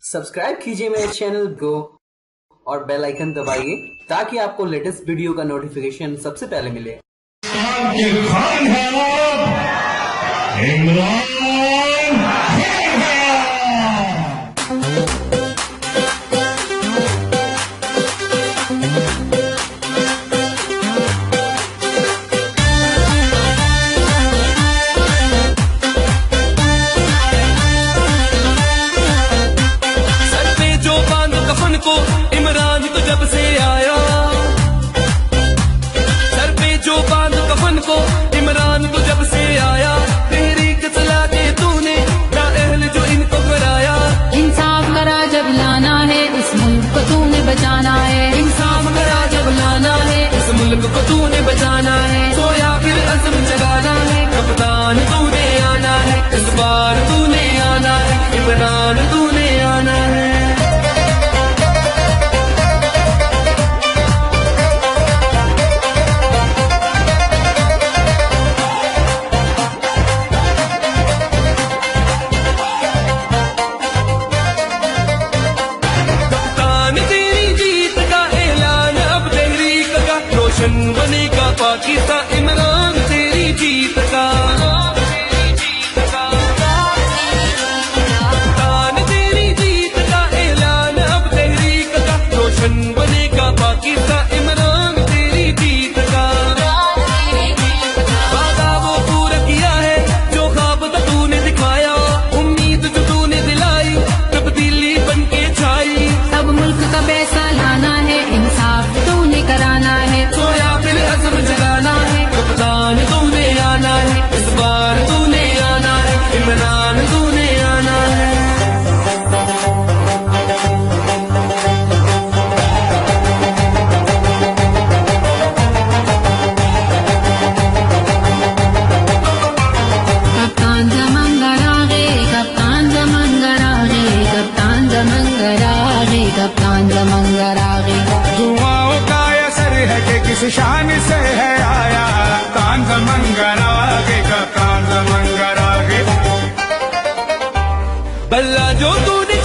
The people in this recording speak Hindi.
सब्सक्राइब कीजिए मेरे चैनल गो और बेल आइकन दबाइए ताकि आपको लेटेस्ट वीडियो का नोटिफिकेशन सबसे पहले मिले। खान है इमरान को इमरान तो जब से आया, सर पे जो बांध कफन को इमरान तो जब से आया, तहरीक चला के तूने ना अहल जो इनको कराया। इंसाफ करा जब लाना है इस मुल्क को तूने बचाना है, इंसाफ करा जब लाना है इस मुल्क को तूने बचाना है। सोया फिर अज़्म जगाना है, कप्तान तूने आना है, इस बार तूने आना है, इमरान तूने आना है। बनेगा पाकिस्तान इमरान तेरी जीत का, पाकिस्तान तेरी जीत का ऐलान अब तहरीक का, रोशन बनेगा पाकिस्तान इमरान तेरी जीत का। वादा वो पूरा किया है जो ख्वाब था तूने दिखाया, उम्मीद जो तूने दिलाई तब्दीली बन के छाई। अब मुल्क का पैसा लाना है, इंसाफ तूने कराना है, अज़्म जगाना है, कप्तान तूने आना है, इस बार तूने आना है, इमरान तूने आना है। कप्तान जमंगरागे, कप्तान जमंगरागे, कप्तान जमंगरागे, कप्तान जमंगरागे। दुआओं का असर है कि किस शान से है आया, कप्तान जमंगरागे, कप्तान जमंगरागे। बल्ला जो तूने